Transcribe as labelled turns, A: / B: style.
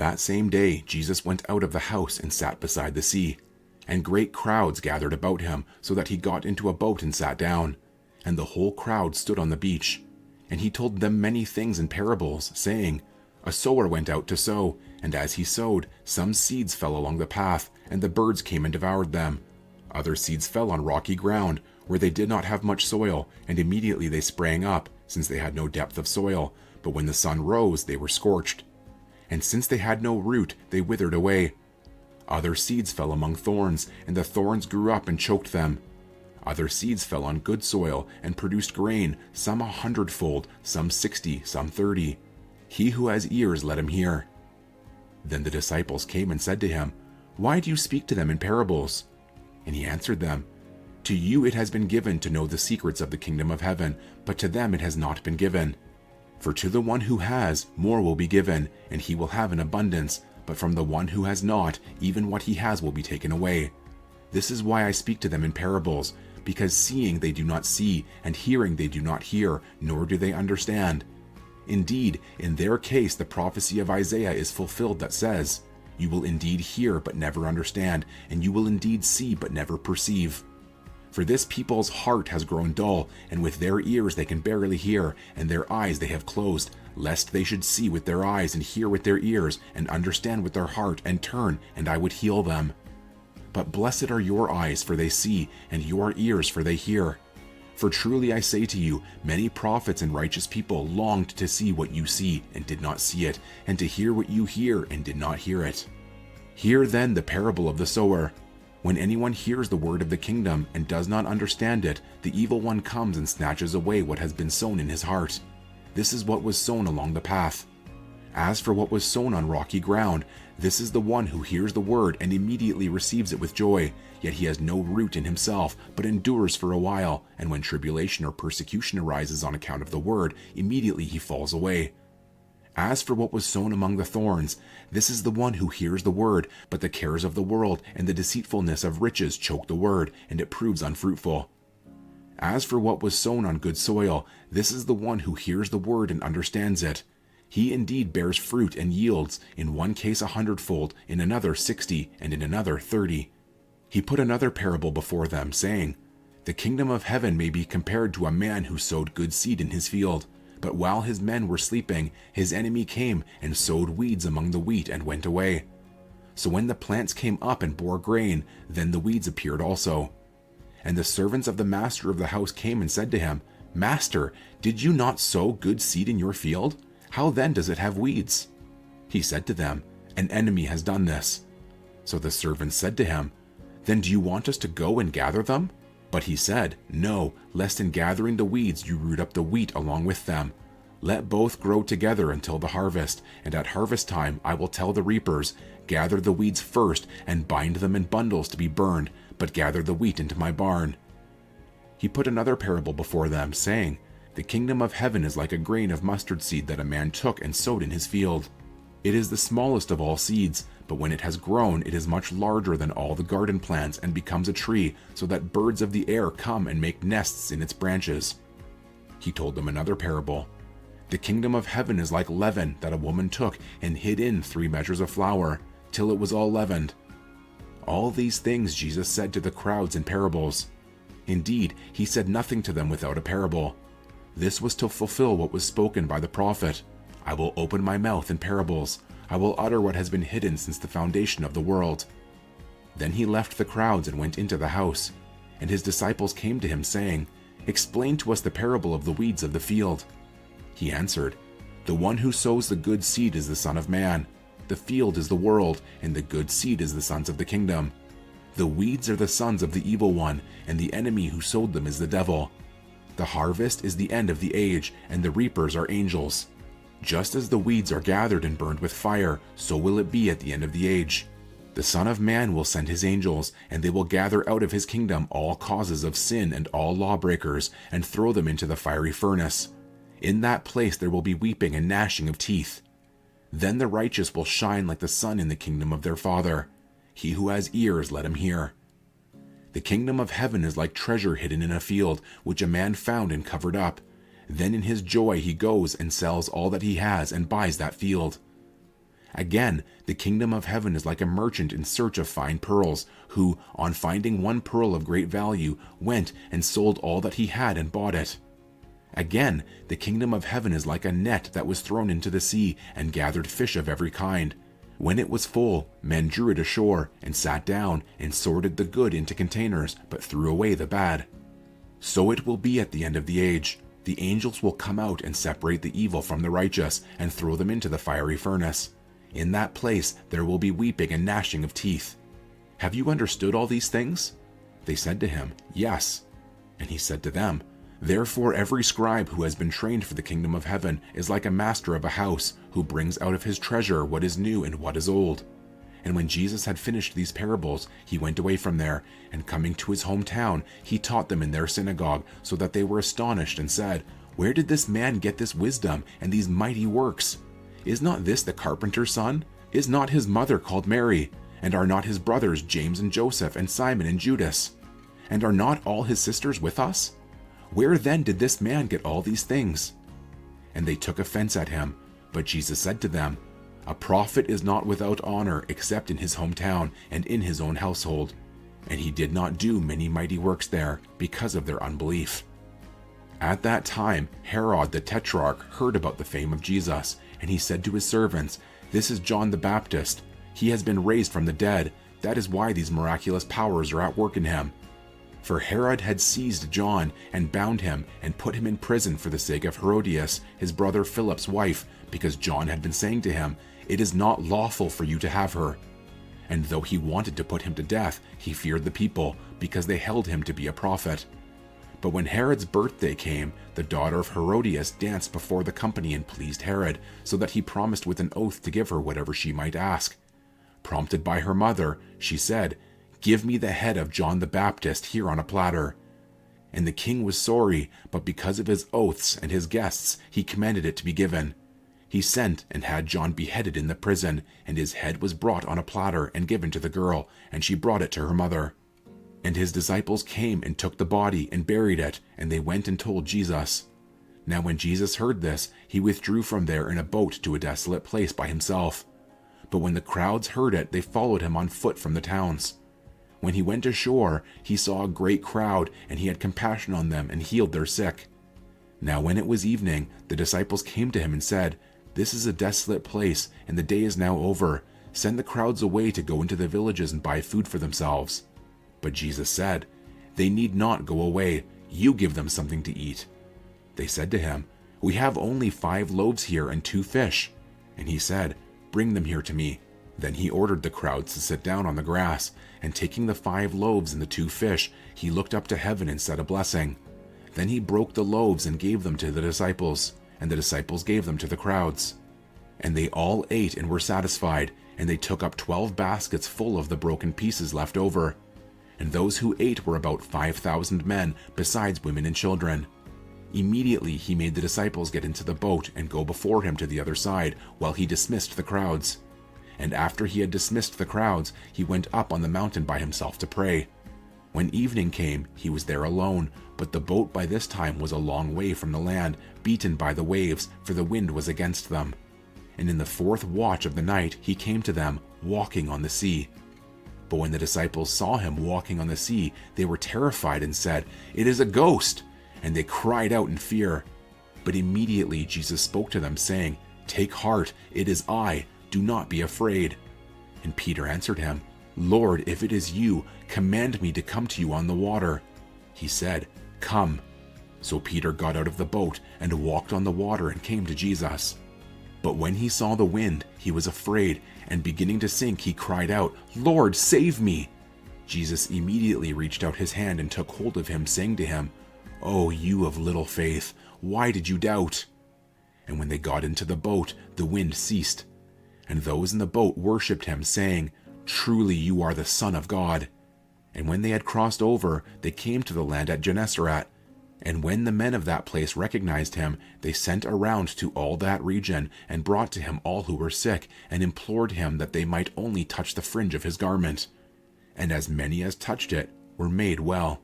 A: that same day Jesus went out of the house and sat beside the sea. And great crowds gathered about him, so that he got into a boat and sat down. And the whole crowd stood on the beach. And he told them many things in parables, saying, A sower went out to sow, and as he sowed, some seeds fell along the path, and the birds came and devoured them. Other seeds fell on rocky ground, where they did not have much soil, and immediately they sprang up, since they had no depth of soil. But when the sun rose, they were scorched. And since they had no root, they withered away. Other seeds fell among thorns, and the thorns grew up and choked them. Other seeds fell on good soil and produced grain, some 100-fold, some 60, some 30. He who has ears, let him hear. Then the disciples came and said to him, Why do you speak to them in parables? And he answered them, To you it has been given to know the secrets of the kingdom of heaven, but to them it has not been given. For to the one who has, more will be given, and he will have an abundance. But from the one who has not, even what he has will be taken away. This is why I speak to them in parables, because seeing they do not see, and hearing they do not hear, nor do they understand. Indeed, in their case the prophecy of Isaiah is fulfilled that says, You will indeed hear but never understand, and you will indeed see but never perceive. For this people's heart has grown dull, and with their ears they can barely hear, and their eyes they have closed, lest they should see with their eyes and hear with their ears, and understand with their heart, and turn, and I would heal them. But blessed are your eyes, for they see, and your ears, for they hear. For truly I say to you, many prophets and righteous people longed to see what you see, and did not see it, and to hear what you hear, and did not hear it. Hear then the parable of the sower. When anyone hears the word of the kingdom and does not understand it, the evil one comes and snatches away what has been sown in his heart. This is what was sown along the path. As for what was sown on rocky ground, this is the one who hears the word and immediately receives it with joy, yet he has no root in himself, but endures for a while, and when tribulation or persecution arises on account of the word, immediately he falls away. As for what was sown among the thorns, this is the one who hears the word, but the cares of the world and the deceitfulness of riches choke the word, and it proves unfruitful. As for what was sown on good soil, this is the one who hears the word and understands it. He indeed bears fruit and yields, in one case 100-fold, in another 60, and in another 30. He put another parable before them, saying, The kingdom of heaven may be compared to a man who sowed good seed in his field. But while his men were sleeping, his enemy came and sowed weeds among the wheat and went away. So when the plants came up and bore grain, then the weeds appeared also. And the servants of the master of the house came and said to him, Master, did you not sow good seed in your field? How then does it have weeds? He said to them, An enemy has done this. So the servants said to him, Then do you want us to go and gather them? But he said, No, lest in gathering the weeds you root up the wheat along with them. Let both grow together until the harvest, and at harvest time I will tell the reapers, Gather the weeds first, and bind them in bundles to be burned, but gather the wheat into my barn. He put another parable before them, saying, The kingdom of heaven is like a grain of mustard seed that a man took and sowed in his field. It is the smallest of all seeds, but when it has grown, it is much larger than all the garden plants and becomes a tree, so that birds of the air come and make nests in its branches. He told them another parable. The kingdom of heaven is like leaven that a woman took and hid in 3 measures of flour, till it was all leavened. All these things Jesus said to the crowds in parables. Indeed, he said nothing to them without a parable. This was to fulfill what was spoken by the prophet. I will open my mouth in parables. I will utter what has been hidden since the foundation of the world. Then he left the crowds and went into the house. And his disciples came to him, saying, Explain to us the parable of the weeds of the field. He answered, The one who sows the good seed is the Son of Man. The field is the world, and the good seed is the sons of the kingdom. The weeds are the sons of the evil one, and the enemy who sowed them is the devil. The harvest is the end of the age, and the reapers are angels. Just as the weeds are gathered and burned with fire, so will it be at the end of the age. The Son of Man will send his angels, and they will gather out of his kingdom all causes of sin and all lawbreakers, and throw them into the fiery furnace. In that place there will be weeping and gnashing of teeth. Then the righteous will shine like the sun in the kingdom of their Father. He who has ears, let him hear. The kingdom of heaven is like treasure hidden in a field, which a man found and covered up. Then in his joy he goes and sells all that he has and buys that field. Again, the kingdom of heaven is like a merchant in search of fine pearls, who, on finding one pearl of great value, went and sold all that he had and bought it. Again, the kingdom of heaven is like a net that was thrown into the sea and gathered fish of every kind. When it was full, men drew it ashore and sat down and sorted the good into containers, but threw away the bad. So it will be at the end of the age. The angels will come out and separate the evil from the righteous and throw them into the fiery furnace. In that place there will be weeping and gnashing of teeth. Have you understood all these things? They said to him, Yes. And he said to them, Therefore every scribe who has been trained for the kingdom of heaven is like a master of a house, who brings out of his treasure what is new and what is old. And when Jesus had finished these parables, he went away from there, and coming to his hometown, he taught them in their synagogue, so that they were astonished and said, Where did this man get this wisdom and these mighty works? Is not this the carpenter's son? Is not his mother called Mary? And are not his brothers James and Joseph and Simon and Judas? And are not all his sisters with us? Where then did this man get all these things? And they took offense at him. But Jesus said to them, A prophet is not without honor except in his hometown and in his own household. And he did not do many mighty works there because of their unbelief. At that time, Herod the Tetrarch heard about the fame of Jesus, and he said to his servants, This is John the Baptist. He has been raised from the dead. That is why these miraculous powers are at work in him. For Herod had seized John and bound him and put him in prison for the sake of Herodias, his brother Philip's wife, because John had been saying to him, It is not lawful for you to have her. And though he wanted to put him to death, he feared the people, because they held him to be a prophet. But when Herod's birthday came, the daughter of Herodias danced before the company and pleased Herod, so that he promised with an oath to give her whatever she might ask. Prompted by her mother, she said, Give me the head of John the Baptist here on a platter. And the king was sorry, but because of his oaths and his guests, he commanded it to be given. He sent and had John beheaded in the prison, and his head was brought on a platter and given to the girl, and she brought it to her mother. And his disciples came and took the body and buried it, and they went and told Jesus. Now when Jesus heard this, he withdrew from there in a boat to a desolate place by himself. But when the crowds heard it, they followed him on foot from the towns. When he went ashore, he saw a great crowd, and he had compassion on them and healed their sick. Now when it was evening, the disciples came to him and said, This is a desolate place, and the day is now over. Send the crowds away to go into the villages and buy food for themselves. But Jesus said, They need not go away. You give them something to eat. They said to him, We have only 5 loaves here and 2 fish. And he said, Bring them here to me. Then he ordered the crowds to sit down on the grass, and taking the 5 loaves and the 2 fish, he looked up to heaven and said a blessing. Then he broke the loaves and gave them to the disciples, and the disciples gave them to the crowds. And they all ate and were satisfied, and they took up 12 baskets full of the broken pieces left over. And those who ate were about 5,000 men, besides women and children. Immediately he made the disciples get into the boat and go before him to the other side, while he dismissed the crowds. And after he had dismissed the crowds, he went up on the mountain by himself to pray. When evening came, he was there alone, but the boat by this time was a long way from the land, beaten by the waves, for the wind was against them. And in the 4th watch of the night he came to them, walking on the sea. But when the disciples saw him walking on the sea, they were terrified and said, It is a ghost! And they cried out in fear. But immediately Jesus spoke to them, saying, Take heart, it is I. Do not be afraid. And Peter answered him, Lord, if it is you, command me to come to you on the water. He said, Come. So Peter got out of the boat and walked on the water and came to Jesus. But when he saw the wind, he was afraid, and beginning to sink, he cried out, Lord, save me! Jesus immediately reached out his hand and took hold of him, saying to him, Oh, you of little faith, why did you doubt? And when they got into the boat, the wind ceased. And those in the boat worshipped him, saying, Truly you are the Son of God. And when they had crossed over, they came to the land at Gennesaret. And when the men of that place recognized him, they sent around to all that region, and brought to him all who were sick, and implored him that they might only touch the fringe of his garment. And as many as touched it were made well.